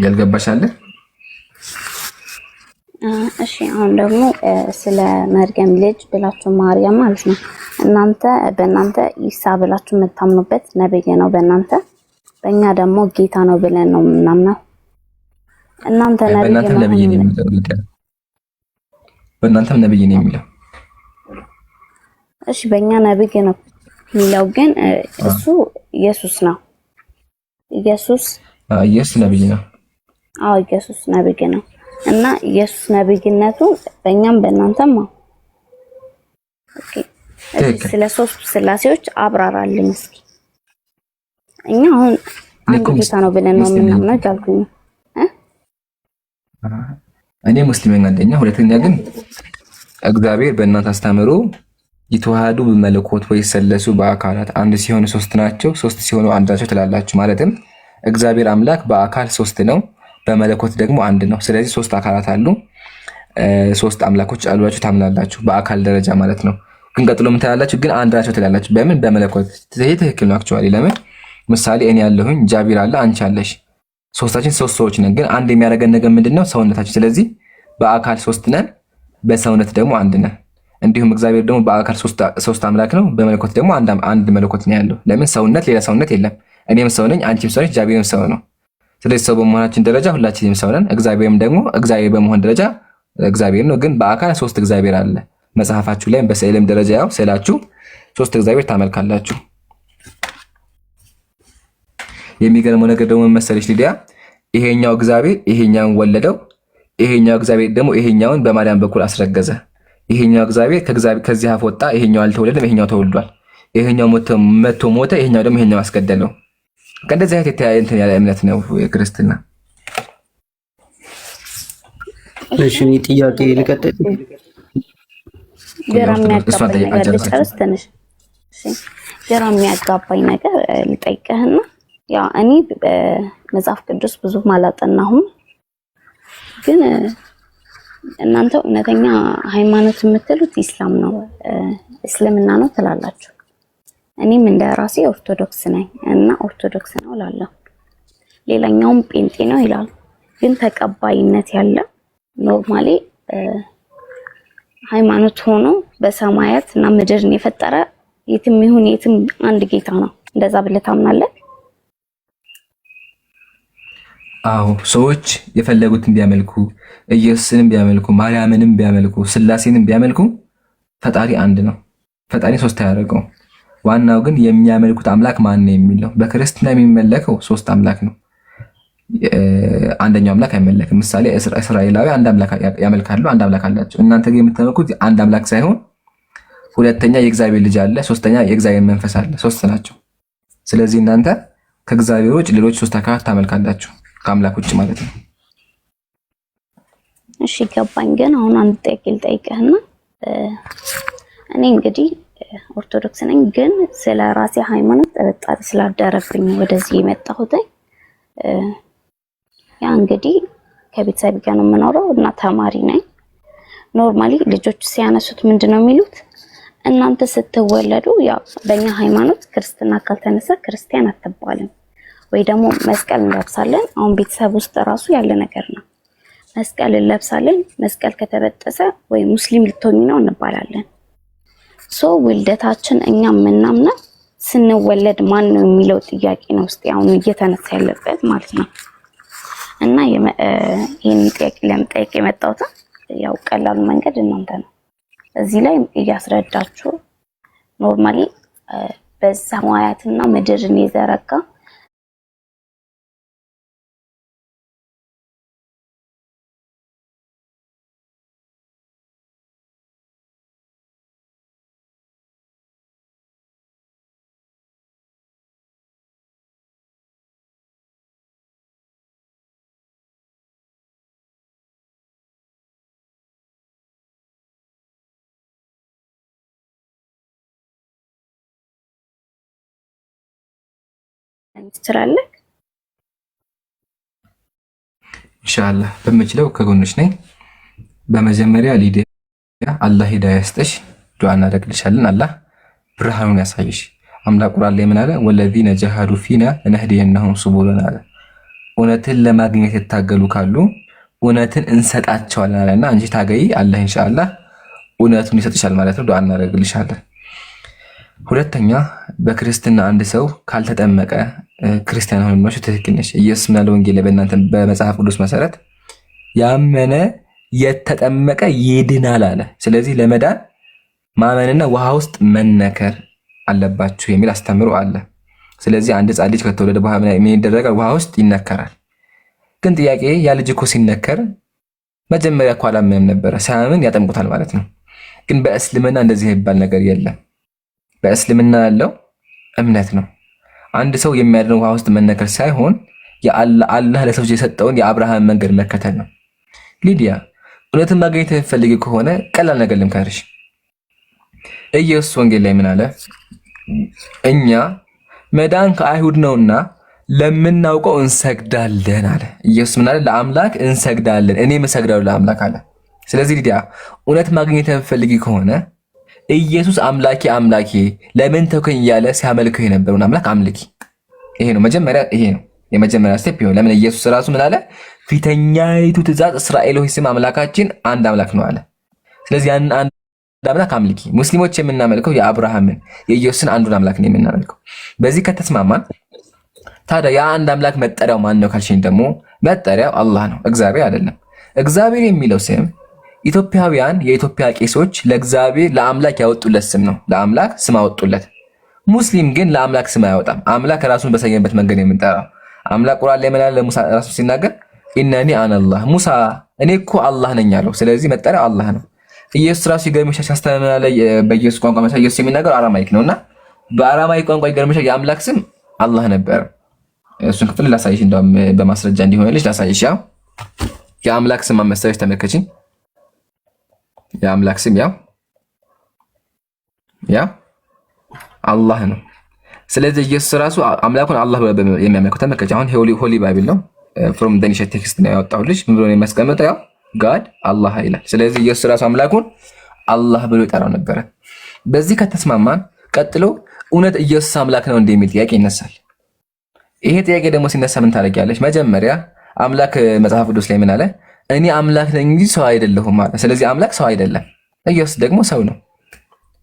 ያልገባሽ አለ? እሺ አሁን ደግሞ ስለ መርየም ልጅ ብላችሁ ማርያም ማለት ነው። በእናንተ ኢሳ ብላችሁ የምታምኑበት ነብይ ነው በእናንተ፣ በእኛ ደግሞ ጌታ ነው ብለን ነው የምናምነው። እናንተ በእናንተም ነብይ ነው የሚለው፣ በእናንተም ነብይ ነው የሚለው። እሺ በእኛ ነብይ ነው የሚለው፣ ግን እሱ ኢየሱስ ነው። ኢየሱስ ነብይ ነው። አዎ ኢየሱስ ነብይ ነው። እና ኢየሱስ ነብይነቱ በእኛም በእናንተም ነው። ኦኬ ስለ ሶስቱ ስላሴዎች አብራራልኝ እስኪ። እኛ አሁን አንድ ጌታ ነው ብለን ነው የምናምነው ጃልኩኝ። እኔ ሙስሊም ነኝ አንደኛ፣ ሁለተኛ ግን እግዚአብሔር በእናንተ አስተምሮ ይተዋሃዱ በመለኮት ወይ ሰለሱ በአካላት አንድ ሲሆኑ ሶስት ናቸው፣ ሶስት ሲሆኑ አንድ ናቸው ትላላችሁ። ማለትም እግዚአብሔር አምላክ በአካል ሶስት ነው፣ በመለኮት ደግሞ አንድ ነው። ስለዚህ ሶስት አካላት አሉ፣ ሶስት አምላኮች አሏችሁ ታምናላችሁ፣ በአካል ደረጃ ማለት ነው። ግን ቀጥሎ ምን ትላላችሁ? ግን አንድ ናቸው ትላላችሁ። በምን? በመለኮት። ይሄ ትክክል ነው አክቹዋሊ። ለምን? ምሳሌ እኔ ያለሁኝ፣ ጃቢር አለ፣ አንቺ አለሽ፣ ሶስታችን ሶስት ሰዎች ነን። ግን አንድ የሚያደርገን ነገር ምንድነው? ሰውነታችን። ስለዚህ በአካል ሶስት ነን፣ በሰውነት ደግሞ አንድ ነን። እንዲሁም እግዚአብሔር ደግሞ በአካል ሶስት አምላክ ነው፣ በመለኮት ደግሞ አንድ መለኮት ነው ያለው። ለምን? ሰውነት ሌላ ሰውነት የለም። እኔም ሰው ነኝ፣ አንቺም ሰው ነች፣ ጃቢርም ሰው ነው። ስለዚህ ሰው በመሆናችን ደረጃ ሁላችንም ሰው ነን። እግዚአብሔርም ደግሞ እግዚአብሔር በመሆን ደረጃ እግዚአብሔር ነው። ግን በአካል 3 እግዚአብሔር አለ። መጽሐፋችሁ ላይ በስዕልም ደረጃ ያው ስዕላችሁ 3 እግዚአብሔር ታመልካላችሁ። የሚገርመው ነገር ደግሞ መሰለሽ ሊዲያ፣ ይሄኛው እግዚአብሔር ይሄኛውን ወለደው፣ ይሄኛው እግዚአብሔር ደግሞ ይሄኛውን በማርያም በኩል አስረገዘ። ይሄኛው እግዚአብሔር ከዚህ አፍ ወጣ፣ ይሄኛው አልተወለደም፣ ይሄኛው ተወልዷል። ይሄኛው መቶ ሞተ፣ ይሄኛው ደግሞ ይሄኛው አስገደለው። ከእንደዚህ አይነት የተያየ እንትን ያለ እምነት ነው ክርስትና። እሺ ጥያቄ ልቀጥል። ግራ የሚያጋባኝ ነገር ልጠይቅህና ያው እኔ መጽሐፍ ቅዱስ ብዙ አላጠናሁም፣ ግን እናንተ እውነተኛ ሃይማኖት የምትሉት ኢስላም ነው እስልምና ነው ትላላችሁ። እኔም እንደ ራሴ ኦርቶዶክስ ነኝ እና ኦርቶዶክስ ነው እላለሁ። ሌላኛውም ጴንጤ ነው ይላል። ግን ተቀባይነት ያለ ኖርማሊ ሃይማኖት ሆኖ በሰማያት እና ምድርን የፈጠረ የትም ይሁን የትም አንድ ጌታ ነው። እንደዛ ብለህ ታምናለህ? አዎ፣ ሰዎች የፈለጉትን ቢያመልኩ፣ ኢየሱስንም ቢያመልኩ፣ ማርያምንም ቢያመልኩ፣ ስላሴንም ቢያመልኩ ፈጣሪ አንድ ነው። ፈጣሪ 3 አያደርገው። ዋናው ግን የሚያመልኩት አምላክ ማን ነው የሚለው። በክርስትና የሚመለከው 3 አምላክ ነው። አንደኛው አምላክ አይመለክም። ምሳሌ እስራኤላዊ አንድ አምላክ ያመልካሉ፣ አንድ አምላክ አላቸው። እናንተ ግን የምታመልኩት አንድ አምላክ ሳይሆን ሁለተኛ የእግዚአብሔር ልጅ አለ፣ ሶስተኛ የእግዚአብሔር መንፈስ አለ። 3 ናቸው። ስለዚህ እናንተ ከእግዚአብሔር ውጭ ሌሎች 3 አካላት ታመልካላችሁ፣ ከአምላክ ውጭ ማለት ነው። እሺ ገባኝ። ግን አሁን አንድ ጥያቄ ልጠይቅህና እኔ እንግዲህ ኦርቶዶክስ ነኝ፣ ግን ስለ ራሴ ሃይማኖት ጥርጣሬ ስላደረብኝ ወደዚህ የመጣሁት ያ እንግዲህ ከቤተሰብ ጋር ነው የምኖረው እና ተማሪ ነኝ። ኖርማሊ ልጆች ሲያነሱት ምንድነው የሚሉት? እናንተ ስትወለዱ ያው በእኛ ሃይማኖት ክርስትና ካልተነሳ ክርስቲያን አትባልም፣ ወይ ደግሞ መስቀል እንለብሳለን። አሁን ቤተሰብ ውስጥ ራሱ ያለ ነገር ነው። መስቀል እንለብሳለን፣ መስቀል ከተበጠሰ ወይ ሙስሊም ልትሆኚ ነው እንባላለን። ሶ ውልደታችን እኛ የምናምነው ስንወለድ ማን ነው የሚለው ጥያቄ ነው ውስጥ አሁን እየተነሳ ያለበት ማለት ነው። እና ይሄን ጥያቄ ለመጠየቅ የመጣሁት ያው ቀላሉ መንገድ እናንተ ነው እዚህ ላይ እያስረዳችሁ ኖርማሊ በሰማያትና ምድርን የዘረጋ ትችላለህ? ኢንሻአላህ በምችለው ከጎንሽ ነኝ። በመጀመሪያ ሊዲያ አላህ ሂዳያ ይስጥሽ፣ ዱዓ እናደርግልሻለን። አላህ ብርሃኑን ያሳይሽ። አምላክ ቁርአን ላይ ምን አለ? ወለዚነ ጀሃዱ ፊና ለነህዲየነሁም ሱቡለና አለ። እውነትን ለማግኘት የታገሉ ካሉ እውነትን እንሰጣቸዋለን አለና አንቺ ታገይ፣ አላህ ኢንሻአላህ እውነቱን ይሰጥሻል ማለት ነው። ዱዓ እናደርግልሻለን። ሁለተኛ በክርስትና አንድ ሰው ካልተጠመቀ ክርስቲያን ሆኖ ነው ትክክል ነሽ። ኢየሱስ ምናለ ወንጌል ላይ በእናንተ በመጽሐፍ ቅዱስ መሰረት ያመነ የተጠመቀ ይድናል አለ። ስለዚህ ለመዳን ማመንና ውሃ ውስጥ መነከር አለባችሁ የሚል አስተምሮ አለ። ስለዚህ አንድ ሕፃን ልጅ ከተወለደ በኋላ ምን ይደረጋል? ውሃ ውስጥ ይነከራል። ግን ጥያቄ ያ ልጅ እኮ ሲነከር መጀመሪያ እኮ አላመነም ነበረ፣ ሳያምን ያጠምቁታል ማለት ነው። ግን በእስልምና እንደዚህ የሚባል ነገር የለም። በእስልምና ያለው እምነት ነው። አንድ ሰው የሚያድነው ውሃ ውስጥ መነከር ሳይሆን አላህ ለሰው የሰጠውን የአብርሃም መንገድ መከተል ነው። ሊዲያ እውነትን ማግኘት የምትፈልጊ ከሆነ ቀላል ነገር ልምከርሽ። ኢየሱስ ወንጌል ላይ ምን አለ? እኛ መዳን ከአይሁድ ነውና ለምናውቀው እንሰግዳለን አለ። ኢየሱስ ምን አለ? ለአምላክ እንሰግዳለን፣ እኔም እሰግዳለሁ ለአምላክ አለ። ስለዚህ ሊዲያ እውነት ማግኘት የምትፈልጊ ከሆነ ኢየሱስ አምላኬ አምላኬ ለምን ተውከኝ እያለ ሲያመልከው የነበረውን አምላክ አምልኪ። ይሄ ነው መጀመሪያ፣ ይሄ ነው የመጀመሪያ ስቴፕ ይሆን። ለምን ኢየሱስ ራሱ ምን አለ? ፊተኛይቱ ትእዛዝ እስራኤል ሆይ ስም አምላካችን አንድ አምላክ ነው አለ። ስለዚህ ያንን አንድ አምላክ አምልኪ። ሙስሊሞች የምናመልከው የአብርሃምን የኢየሱስን አንዱን አምላክ ነው የምናመልከው። በዚህ ከተስማማን ታዲያ የአንድ አምላክ መጠሪያው ማን ነው ካልሽኝ ደግሞ መጠሪያው አላህ ነው፣ እግዚአብሔር አይደለም። እግዚአብሔር የሚለው ስም ኢትዮጵያውያን የኢትዮጵያ ቄሶች ለእግዚአብሔር ለአምላክ ያወጡለት ስም ነው። ለአምላክ ስም አወጡለት። ሙስሊም ግን ለአምላክ ስም አያወጣም። አምላክ ራሱን በሰየመበት መንገድ የምንጠራው አምላክ ቁርአን ላይ ምናለ ሙሳ ራሱ ሲናገር ኢነኒ አነላህ ሙሳ እኔ እኮ አላህ ነኝ አለው። ስለዚህ መጠሪያው አላህ ነው። ኢየሱስ ራሱ ይገርምሻል ሲያስተምራለ በኢየሱስ ቋንቋ መሰለኝ ኢየሱስ የሚናገር አራማይክ ነውና በአራማይክ ቋንቋ ይገርምሻል የአምላክ ስም አላህ ነበር። እሱን ክፍል ላሳይሽ እንደውም በማስረጃ እንዲሆንልሽ ላሳይሽ። ያው የአምላክ ስም መሰለሽ ተመልከቺኝ። የአምላክ ስም ያው አላህ ነው። ስለዚህ ኢየሱስ ራሱ አምላኩን አላህ የሚያመልከው ተመልከቺ። አሁን ሆሊ ባይብል ነው ፍሮም ደኒሽ ቴክስት ነው ያወጣሁልሽ። ምን ብሎ ነው የሚያስቀምጠው? ያው ጋድ አላህ ይላል። ስለዚህ ኢየሱስ ራሱ አምላኩን አላህ ብሎ ይጠራው ነበረ። በዚህ ከተስማማን ቀጥሎ እውነት ኢየሱስ አምላክ ነው እንደሚል ጥያቄ ይነሳል። ይሄ ጥያቄ ደግሞ ሲነሳ ምን ታደርጊያለሽ? መጀመሪያ አምላክ መጽሐፍ ቅዱስ ላይ ምን አለ? እኔ አምላክ ነኝ እንጂ ሰው አይደለሁም ማለት። ስለዚህ አምላክ ሰው አይደለም፣ ኢየሱስ ደግሞ ሰው ነው።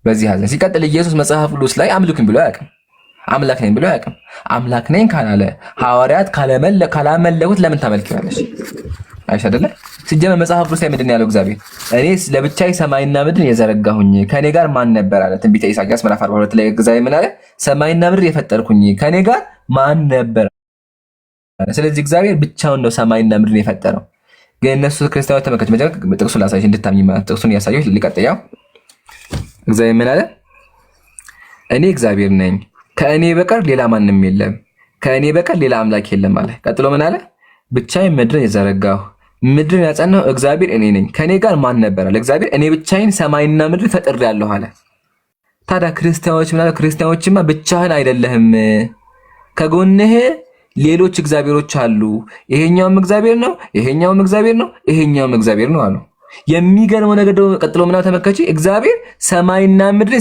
በዚህ ሀዘን ሲቀጥል ኢየሱስ መጽሐፍ ቅዱስ ላይ አምልኩኝ ብሎ አያውቅም። አምላክ ነኝ ብሎ አያውቅም። አምላክ ነኝ ካላለ ሐዋርያት ካላመለኩት ለምን ታመልኪዋለሽ? አይሽ አይደለ? ሲጀመር መጽሐፍ ቅዱስ ላይ ምንድን ነው ያለው? እግዚአብሔር እኔ ለብቻዬ ሰማይና ምድር የዘረጋሁኝ ከኔ ጋር ማን ነበር አለ። ትንቢተ ኢሳይያስ ምዕራፍ 42 ላይ እግዚአብሔር ምን አለ? ሰማይና ምድር የፈጠርኩኝ ከኔ ጋር ማን ነበር? ስለዚህ እግዚአብሔር ብቻውን ነው ሰማይና ምድርን የፈጠረው። ግን እነሱ ክርስቲያኖች ተመልከች፣ መጀመሪያ ጥቅሱን ላሳይሽ እንድታምኚ ማለት ጥቅሱን እያሳየሁሽ ልቀጥያው። እግዚአብሔር ምን አለ? እኔ እግዚአብሔር ነኝ፣ ከእኔ በቀር ሌላ ማንም የለም፣ ከእኔ በቀር ሌላ አምላክ የለም አለ። ቀጥሎ ምን አለ? ብቻዬን ምድርን የዘረጋሁ ምድርን ያጸናሁ እግዚአብሔር እኔ ነኝ፣ ከእኔ ጋር ማን ነበር አለ። እግዚአብሔር እኔ ብቻዬን ሰማይና ምድር ፈጥሬያለሁ አለ። ታዲያ ክርስቲያኖች ምን አለ? ክርስቲያኖችማ ብቻህን አይደለህም፣ ከጎንህ ሌሎች እግዚአብሔሮች አሉ። ይሄኛውም እግዚአብሔር ነው፣ ይሄኛውም እግዚአብሔር ነው፣ ይሄኛውም እግዚአብሔር ነው አሉ። የሚገርመው ነገር ደግሞ ቀጥሎ ምናምን ተመልከቺ። እግዚአብሔር ሰማይና ምድር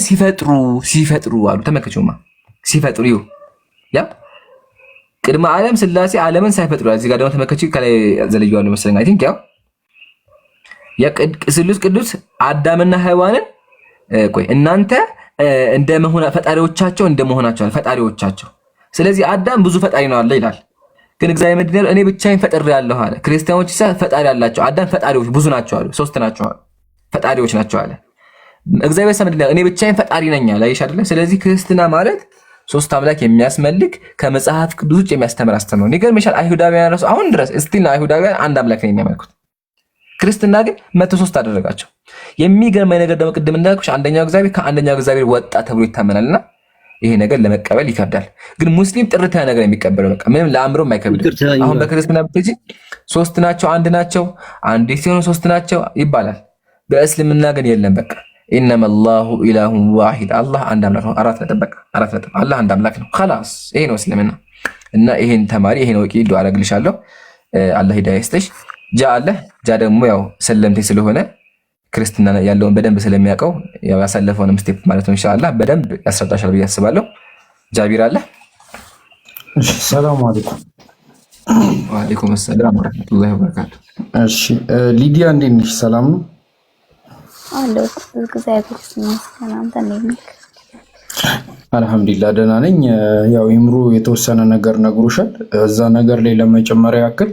ሲፈጥሩ አሉ። ተመልከቺውማ ሲፈጥሩ ይሁ ያ ቅድመ ዓለም ስላሴ ዓለምን ሳይፈጥሩ እዚህ ጋር ደግሞ ተመልከቺ። ከላይ ዘለየዋለሁ መሰለኝ አይ ቲንክ ያው የቅዱስ ቅዱስ አዳምና ሔዋንን እናንተ እንደመሆና ፈጣሪዎቻቸው እንደመሆናቸው ፈጣሪዎቻቸው። ስለዚህ አዳም ብዙ ፈጣሪ ነው አለ ይላል። ግን እግዚአብሔር ምንድን ነው? እኔ ብቻዬን ፈጥሬያለሁ አለ። ክርስቲያኖች ፈጣሪ አላቸው። አዳም ፈጣሪዎች ብዙ ናቸው አሉ። 3 ናቸው አሉ። ፈጣሪዎች ናቸው አለ። እግዚአብሔር ምንድን ነው? እኔ ብቻዬን ፈጣሪ ነኝ አለ። አይሽ አይደለ? ስለዚህ ክርስትና ማለት 3 አምላክ የሚያስመልክ ከመጽሐፍ ቅዱስ ውጭ የሚያስተምር አስተምሮ። ይገርምሻል አይሁዳውያን ራሱ አሁን ድረስ እስቲል አይሁዳውያን አንድ አምላክ ነው የሚያመልኩት። ክርስትና ግን 103 አደረጋቸው። የሚገርመኝ ነገር ደግሞ ቅድም እንዳልኩሽ አንደኛው እግዚአብሔር ከአንደኛው እግዚአብሔር ወጣ ተብሎ ይታመናልና ይሄ ነገር ለመቀበል ይከብዳል። ግን ሙስሊም ጥርት ያለ ነገር የሚቀበለው በቃ ምንም ለአእምሮም አይከብድም። አሁን በክርስትና ብትጂ 3 ናቸው አንድ ናቸው፣ አንድ ሲሆኑ 3 ናቸው ይባላል። በእስልምና ግን የለም። በቃ ኢነመላሁ ኢላሁን ዋሂድ አላህ አንድ አምላክ ነው። 4 ነጥብ በቃ 4 ነጥብ አላህ አንድ አምላክ ነው። خلاص ይሄ ነው እስልምና። እና ይሄን ተማሪ ይሄን ወቂ ዱዓ አረግልሻለሁ። አላህ ሂዳያ ይስጥሽ። ጃ አለ ጃ ደግሞ ያው ሰለምቴ ስለሆነ ክርስትና ያለውን በደንብ ስለሚያውቀው ያው ያሳለፈውንም ስቴፕ ማለት ነው። ኢንሻአላህ በደንብ ያስረዳሻል ብዬ አስባለሁ። ጃቢር አለ። እሺ ሰላም አለይኩም። ወአለይኩም ሰላም ወራህመቱላሂ ወበረካቱ። እሺ ሊዲያ እንዴት ነሽ? ሰላም ነው አለሁ። እግዚአብሔር ይመስገን። አንተ እንዴት ነህ? አልሐምዱሊላህ ደህና ነኝ። ያው ይምሩ የተወሰነ ነገር ነግሮሻል። እዛ ነገር ላይ ለመጨመር ያክል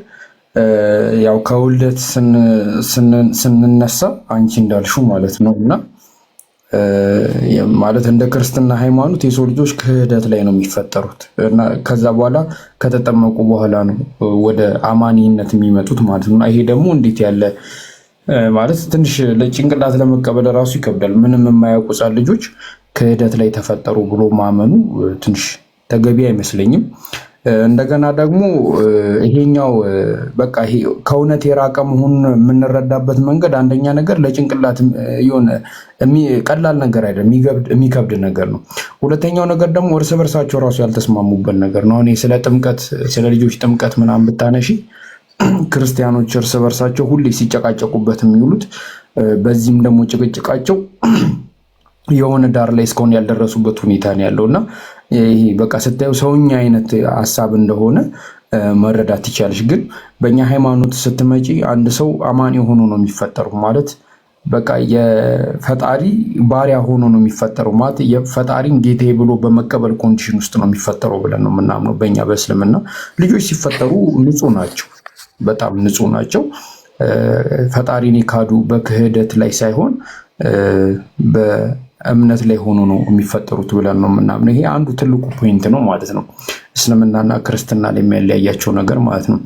ያው ከውልደት ስንነሳ አንቺ እንዳልሽው ማለት ነው እና ማለት እንደ ክርስትና ሃይማኖት የሰው ልጆች ክህደት ላይ ነው የሚፈጠሩት እና ከዛ በኋላ ከተጠመቁ በኋላ ነው ወደ አማኒነት የሚመጡት ማለት ነው። ይሄ ደግሞ እንዴት ያለ ማለት ትንሽ ለጭንቅላት ለመቀበል ራሱ ይከብዳል። ምንም የማያውቁ ሕፃን ልጆች ክህደት ላይ ተፈጠሩ ብሎ ማመኑ ትንሽ ተገቢ አይመስለኝም። እንደገና ደግሞ ይሄኛው በቃ ይሄ ከእውነት የራቀ መሆኑን የምንረዳበት መንገድ አንደኛ ነገር ለጭንቅላት የሆነ ቀላል ነገር አይደለም፣ የሚከብድ ነገር ነው። ሁለተኛው ነገር ደግሞ እርስ በርሳቸው ራሱ ያልተስማሙበት ነገር ነው። እኔ ስለ ጥምቀት ስለ ልጆች ጥምቀት ምናምን ብታነሺ ክርስቲያኖች እርስ በርሳቸው ሁሌ ሲጨቃጨቁበት የሚውሉት በዚህም ደግሞ ጭቅጭቃቸው የሆነ ዳር ላይ እስካሁን ያልደረሱበት ሁኔታ ነው ያለውና ይሄ በቃ ስታየው ሰውኛ አይነት ሐሳብ እንደሆነ መረዳት ይቻላል። ግን በእኛ ሃይማኖት ስትመጪ አንድ ሰው አማኒ ሆኖ ነው የሚፈጠሩ ማለት በቃ የፈጣሪ ባሪያ ሆኖ ነው የሚፈጠረው። ማለት የፈጣሪን ጌታዬ ብሎ በመቀበል ኮንዲሽን ውስጥ ነው የሚፈጠረው ብለን ነው የምናምነው። በእኛ በእስልምና ልጆች ሲፈጠሩ ንጹህ ናቸው፣ በጣም ንጹህ ናቸው። ፈጣሪን የካዱ በክህደት ላይ ሳይሆን በእምነት ላይ ሆኖ ነው የሚፈጠሩት ብለን ነው የምናምነው። ይሄ አንዱ ትልቁ ፖይንት ነው ማለት ነው፣ እስልምናና ክርስትና ላይ የሚያለያያቸው ነገር ማለት ነው።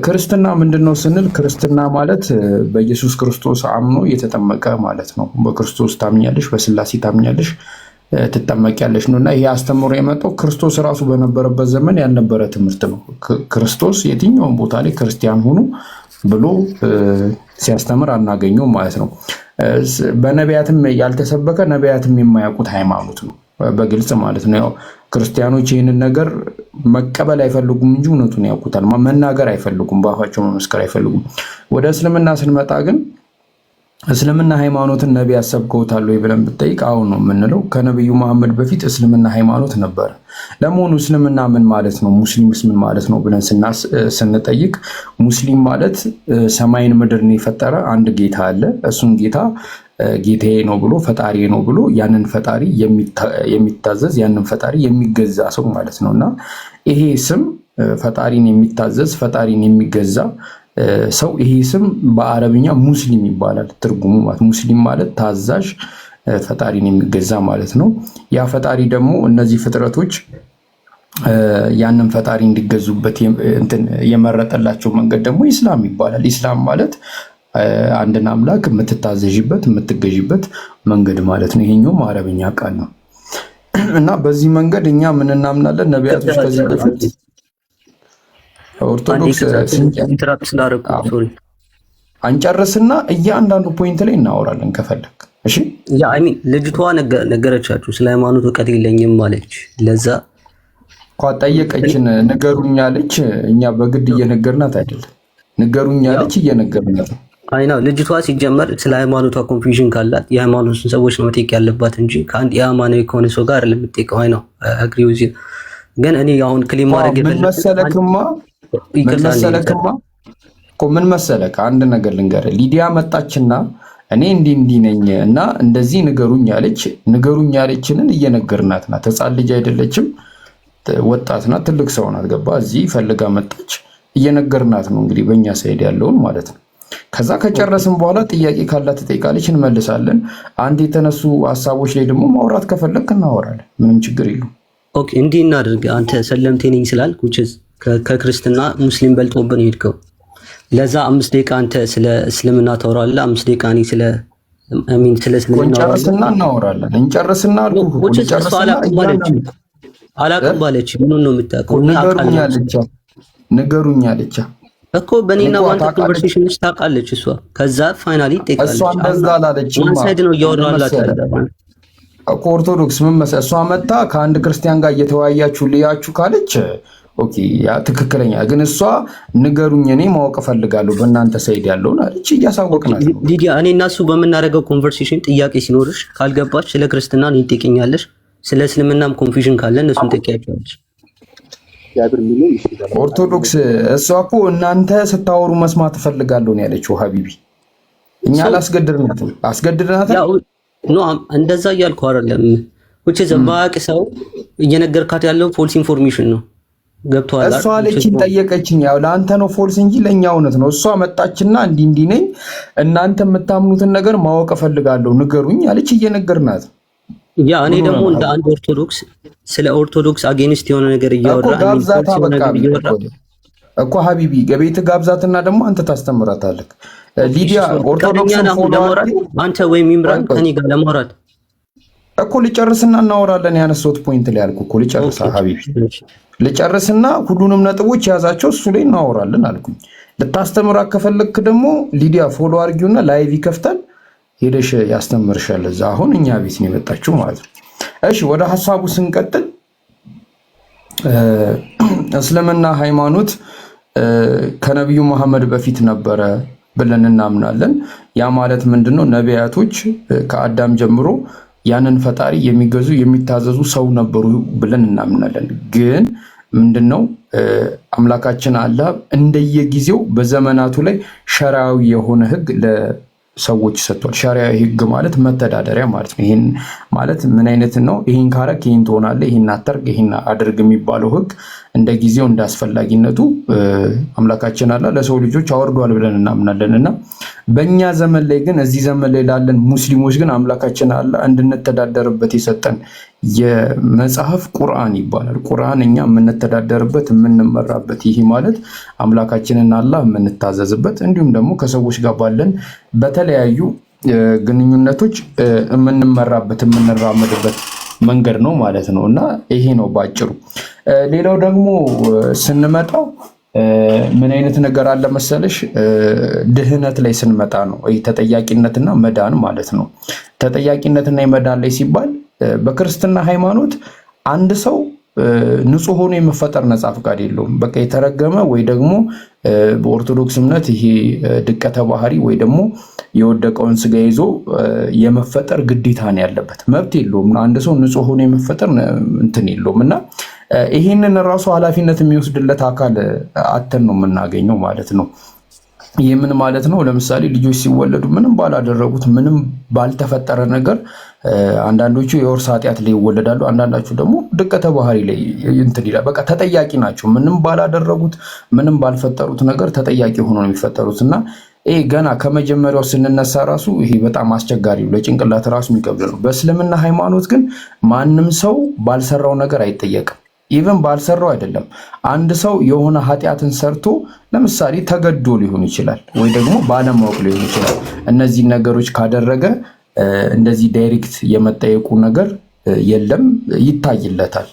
ክርስትና ምንድን ነው ስንል ክርስትና ማለት በኢየሱስ ክርስቶስ አምኖ የተጠመቀ ማለት ነው። በክርስቶስ ታምኛለሽ፣ በስላሴ ታምኛለሽ፣ ትጠመቂያለሽ ነው። እና ይሄ አስተምሮ የመጣው ክርስቶስ ራሱ በነበረበት ዘመን ያልነበረ ትምህርት ነው። ክርስቶስ የትኛውን ቦታ ላይ ክርስቲያን ሆኑ ብሎ ሲያስተምር አናገኘው ማለት ነው። በነቢያትም ያልተሰበከ ነቢያትም የማያውቁት ሃይማኖት ነው በግልጽ ማለት ነው። ያው ክርስቲያኖች ይህንን ነገር መቀበል አይፈልጉም እንጂ እውነቱን ያውቁታል። መናገር አይፈልጉም፣ በአፋቸው መመስከር አይፈልጉም። ወደ እስልምና ስንመጣ ግን እስልምና ሃይማኖትን ነቢያት ሰብከውታል ወይ ብለን ብትጠይቅ አሁን ነው የምንለው። ከነቢዩ መሐመድ በፊት እስልምና ሃይማኖት ነበረ። ለመሆኑ እስልምና ምን ማለት ነው? ሙስሊምስ ምን ማለት ነው ብለን ስንጠይቅ ሙስሊም ማለት ሰማይን ምድርን የፈጠረ አንድ ጌታ አለ። እሱን ጌታ ጌታዬ ነው ብሎ ፈጣሪ ነው ብሎ ያንን ፈጣሪ የሚታዘዝ ያንን ፈጣሪ የሚገዛ ሰው ማለት ነው። እና ይሄ ስም ፈጣሪን የሚታዘዝ ፈጣሪን የሚገዛ ሰው ይሄ ስም በአረብኛ ሙስሊም ይባላል። ትርጉሙ ማለት ሙስሊም ማለት ታዛዥ፣ ፈጣሪን የሚገዛ ማለት ነው። ያ ፈጣሪ ደግሞ እነዚህ ፍጥረቶች ያንን ፈጣሪ እንዲገዙበት የመረጠላቸው መንገድ ደግሞ ኢስላም ይባላል። ኢስላም ማለት አንድን አምላክ የምትታዘዥበት የምትገዥበት መንገድ ማለት ነው። ይሄኛውም አረብኛ ቃል ነው እና በዚህ መንገድ እኛ ምን እናምናለን? ነቢያቶች ከዚህ በፊት ኦርቶዶክስ አንጨርስና እያንዳንዱ ፖይንት ላይ እናወራለን ከፈለግ። እሺ ልጅቷ ነገረቻችሁ ስለ ሃይማኖት እውቀት የለኝም ማለች። ለዛ ጠየቀችን፣ ንገሩኝ አለች። እኛ በግድ እየነገርናት አይደለም፣ ንገሩኝ አለች፣ እየነገርናት ነው። አይና ልጅቷ ሲጀመር ስለ ሃይማኖቷ ኮንፊውዥን ካላት የሃይማኖትን ሰዎች ነው መጠየቅ ያለባት እንጂ ከአንድ የአማናዊ ከሆነ ሰው ጋር አይደለም የምትጠይቀው። አይና አግሪው ዚ ግን እኔ አሁን ክሊም ማድረግ ምን መሰለክማ ምን መሰለክ አንድ ነገር ልንገርህ። ሊዲያ መጣችና እኔ እንዲህ ነኝ እና እንደዚህ ንገሩኝ አለች። ንገሩኝ ያለችንን እየነገርናት ናት። ሕፃን ልጅ አይደለችም፣ ወጣት ናት፣ ትልቅ ሰው ናት። ገባ? እዚህ ፈልጋ መጣች፣ እየነገርናት ነው እንግዲህ በእኛ ሳይድ ያለውን ማለት ነው። ከዛ ከጨረስን በኋላ ጥያቄ ካላት ትጠይቃለች፣ እንመልሳለን። አንድ የተነሱ ሀሳቦች ላይ ደግሞ ማውራት ከፈለክ እናወራለን፣ ምንም ችግር የለውም። ኦኬ እንዲህ እናድርግ። አንተ ሰለምቴ ነኝ ስላልክ ከክርስትና ሙስሊም በልጦብን ሄድከው። ለዛ 5 ደቂቃ አንተ ስለ እስልምና ታወራለህ፣ 5 ደቂቃ እኔ ስለ እስልምና እንጨርስና እናወራለን። እንጨርስና አላቅም ባለች ምን ነው የምታውቀው? ንገሩኝ አለች እኮ በእኔና ባንተ ኮንቨርሴሽን ውስጥ ታውቃለች እሷ። ከዛ ፋይናሊ ትጠይቃለች። እሷ እንደዛ አላለችም። ማንሳይድ ነው እያወራላት እኮ ኦርቶዶክስ ምን መሰለህ፣ እሷ መጣ ከአንድ ክርስቲያን ጋር እየተወያያችሁ ልያችሁ ካለች ኦኬ ያ ትክክለኛ። ግን እሷ ንገሩኝ እኔ ማወቅ እፈልጋለሁ በእናንተ ሳይድ ያለውን አለች። እያሳወቅናት ነው ሊዲያ። እኔ እና እሱ በምናደርገው ኮንቨርሴሽን ጥያቄ ሲኖርሽ ካልገባች ስለ ክርስትና እኔን ትጠይቀኛለሽ፣ ስለ እስልምናም ኮንፊውዥን ካለ እነሱን ትጠይቂያቸዋለሽ። ኦርቶዶክስ እሷ እኮ እናንተ ስታወሩ መስማት እፈልጋለሁ ነው ያለችው። ሀቢቢ እኛ አላስገድድናትም። አስገድድናት ኖ እንደዛ እያልኩ አይደለም። which is የማያውቅ ሰው እየነገርካት ያለው ፎልስ ኢንፎርሜሽን ነው። ገብቶሃል? እሷ አለችኝ፣ ጠየቀችኝ። ያው ለአንተ ነው ፎልስ እንጂ ለእኛ እውነት ነው። እሷ መጣችና እንዲህ ነኝ እናንተ የምታምኑትን ነገር ማወቅ እፈልጋለሁ ንገሩኝ አለች። እየነገርናት ያ እኔ ደግሞ እንደ አንድ ኦርቶዶክስ ስለ ኦርቶዶክስ አጌንስት የሆነ ነገር እያወራ እኮ ሀቢቢ ገቤት ጋብዛትና ደግሞ አንተ ታስተምራታለህ። ሊዲያ ኦርቶዶክስን አንተ ወይም ኢምራን ከኔ ጋር ለማውራት እኮ ልጨርስና እናወራለን። ያነሳሁት ፖይንት ላይ ያልኩ እኮ ልጨርሳ ሀቢቢ ልጨርስና ሁሉንም ነጥቦች የያዛቸው እሱ ላይ እናወራለን አልኩኝ። ልታስተምራት ከፈለክ ደግሞ ሊዲያ ፎሎ አድርጊውና ላይቭ ይከፍታል፣ ሄደሽ ያስተምርሻል። እዛ አሁን እኛ ቤት ነው የመጣችው ማለት ነው። እሺ ወደ ሐሳቡ ስንቀጥል እስልምና ሃይማኖት ከነቢዩ መሐመድ በፊት ነበረ ብለን እናምናለን። ያ ማለት ምንድነው? ነቢያቶች ከአዳም ጀምሮ ያንን ፈጣሪ የሚገዙ የሚታዘዙ ሰው ነበሩ ብለን እናምናለን። ግን ምንድነው አምላካችን አላህ እንደየጊዜው በዘመናቱ ላይ ሸራዊ የሆነ ህግ ሰዎች ሰጥቷል። ሸሪዓ ህግ ማለት መተዳደሪያ ማለት ነው። ይሄን ማለት ምን አይነት ነው? ይሄን ካረክ ይሄን ትሆናለህ፣ ይሄን አታርግ፣ ይሄን አድርግ የሚባለው ህግ እንደ ጊዜው እንደ አስፈላጊነቱ አምላካችን አላህ ለሰው ልጆች አወርዷል ብለን እናምናለን። እና በእኛ ዘመን ላይ ግን እዚህ ዘመን ላይ ላለን ሙስሊሞች ግን አምላካችን አላህ እንድንተዳደርበት የሰጠን የመጽሐፍ ቁርአን ይባላል። ቁርአን እኛ የምንተዳደርበት የምንመራበት፣ ይሄ ማለት አምላካችንን አላህ የምንታዘዝበት እንዲሁም ደግሞ ከሰዎች ጋር ባለን በተለያዩ ግንኙነቶች የምንመራበት የምንራመድበት መንገድ ነው ማለት ነው። እና ይሄ ነው ባጭሩ። ሌላው ደግሞ ስንመጣው ምን አይነት ነገር አለ መሰለሽ፣ ድህነት ላይ ስንመጣ ነው ተጠያቂነትና መዳን ማለት ነው። ተጠያቂነትና የመዳን ላይ ሲባል በክርስትና ሃይማኖት አንድ ሰው ንጹህ ሆኖ የመፈጠር ነፃ ፈቃድ የለውም። በቃ የተረገመ ወይ ደግሞ በኦርቶዶክስ እምነት ይሄ ድቀተ ባህሪ ወይ ደግሞ የወደቀውን ስጋ ይዞ የመፈጠር ግዴታ ነው ያለበት፣ መብት የለውም። አንድ ሰው ንጹህ ሆኖ የመፈጠር እንትን የለውም። እና ይህንን ራሱ ኃላፊነት የሚወስድለት አካል አተን ነው የምናገኘው ማለት ነው። ይህ ምን ማለት ነው? ለምሳሌ ልጆች ሲወለዱ ምንም ባላደረጉት ምንም ባልተፈጠረ ነገር አንዳንዶቹ የውርስ ኃጢአት ላይ ይወለዳሉ። አንዳንዶቹ ደግሞ ድቀተ ባህሪ ላይ እንትን ይላል። በቃ ተጠያቂ ናቸው። ምንም ባላደረጉት ምንም ባልፈጠሩት ነገር ተጠያቂ ሆኖ ነው የሚፈጠሩት። እና ይሄ ገና ከመጀመሪያው ስንነሳ ራሱ ይሄ በጣም አስቸጋሪ ነው፣ ለጭንቅላት ራሱ የሚከብድ ነው። በእስልምና ሃይማኖት ግን ማንም ሰው ባልሰራው ነገር አይጠየቅም። ኢቨን ባልሰራው አይደለም፣ አንድ ሰው የሆነ ኃጢአትን ሰርቶ ለምሳሌ ተገዶ ሊሆን ይችላል ወይ ደግሞ ባለማወቅ ሊሆን ይችላል። እነዚህ ነገሮች ካደረገ እንደዚህ ዳይሬክት የመጠየቁ ነገር የለም፣ ይታይለታል።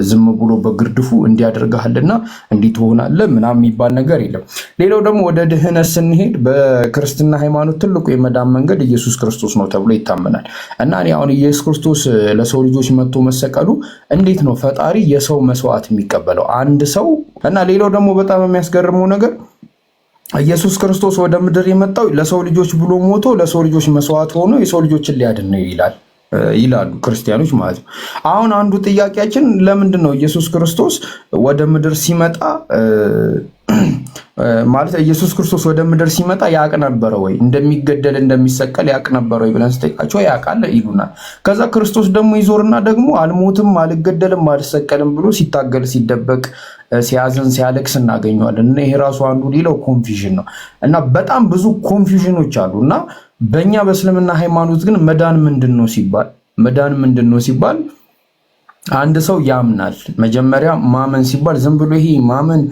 ዝም ብሎ በግርድፉ እንዲያደርግሃልና እንዲህ ትሆናለህ ምናምን የሚባል ነገር የለም። ሌላው ደግሞ ወደ ድህነት ስንሄድ በክርስትና ሃይማኖት ትልቁ የመዳን መንገድ ኢየሱስ ክርስቶስ ነው ተብሎ ይታመናል። እና እኔ አሁን ኢየሱስ ክርስቶስ ለሰው ልጆች መጥቶ መሰቀሉ እንዴት ነው ፈጣሪ የሰው መስዋዕት የሚቀበለው አንድ ሰው? እና ሌላው ደግሞ በጣም የሚያስገርመው ነገር ኢየሱስ ክርስቶስ ወደ ምድር የመጣው ለሰው ልጆች ብሎ ሞቶ ለሰው ልጆች መስዋዕት ሆኖ የሰው ልጆችን ሊያድን ነው ይላሉ ክርስቲያኖች ማለት ነው። አሁን አንዱ ጥያቄያችን ለምንድን ነው ኢየሱስ ክርስቶስ ወደ ምድር ሲመጣ ማለት ኢየሱስ ክርስቶስ ወደ ምድር ሲመጣ ያውቅ ነበረ ወይ? እንደሚገደል እንደሚሰቀል ያውቅ ነበረ ወይ ብለን ስጠይቃቸው ያውቃል ይሉናል። ከዛ ክርስቶስ ደግሞ ይዞርና ደግሞ አልሞትም፣ አልገደልም፣ አልሰቀልም ብሎ ሲታገል ሲደበቅ ሲያዝን ሲያለቅስ እናገኘዋለን። እና ይሄ ራሱ አንዱ ሌላው ኮንፊዥን ነው። እና በጣም ብዙ ኮንፊዥኖች አሉ። እና በእኛ በእስልምና ሃይማኖት ግን መዳን ምንድን ነው ሲባል አንድ ሰው ያምናል። መጀመሪያ ማመን ሲባል ዝም ብሎ ይሄ ማመን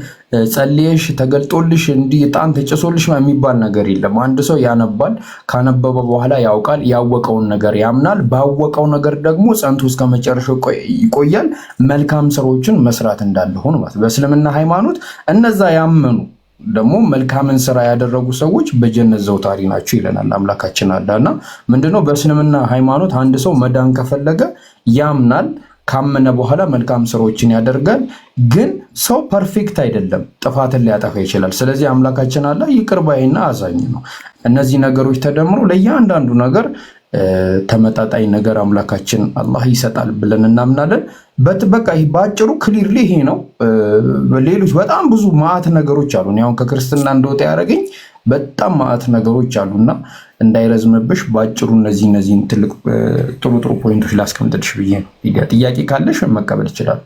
ጸልየሽ ተገልጦልሽ እንዲህ ዕጣን ተጨሶልሽ የሚባል ነገር የለም። አንድ ሰው ያነባል፣ ካነበበ በኋላ ያውቃል፣ ያወቀውን ነገር ያምናል፣ ባወቀው ነገር ደግሞ ጸንቶ እስከ መጨረሻው ይቆያል፣ መልካም ስራዎችን መስራት እንዳለ ሆኖ ማለት። በእስልምና ሃይማኖት እነዛ ያመኑ ደግሞ መልካምን ስራ ያደረጉ ሰዎች በጀነት ዘውታሪ ናቸው ይለናል አምላካችን አላህ። እና ምንድነው በእስልምና ሃይማኖት አንድ ሰው መዳን ከፈለገ ያምናል፣ ካመነ በኋላ መልካም ስራዎችን ያደርጋል። ግን ሰው ፐርፌክት አይደለም፣ ጥፋትን ሊያጠፋ ይችላል። ስለዚህ አምላካችን አላህ ይቅር ባይና አዛኝ ነው። እነዚህ ነገሮች ተደምሮ ለእያንዳንዱ ነገር ተመጣጣኝ ነገር አምላካችን አላህ ይሰጣል ብለን እናምናለን። በቃ በአጭሩ ክሊርሊ ይሄ ነው። ሌሎች በጣም ብዙ ማዕት ነገሮች አሉ። አሁን ከክርስትና እንደወጣ ያደረገኝ በጣም ማዕት ነገሮች አሉና እንዳይረዝምብሽ በአጭሩ እነዚህን ትልቅ ጥሩ ፖይንቶች ላስቀምጥልሽ ብዬ ነው። ጥያቄ ካለሽ መቀበል ይችላል።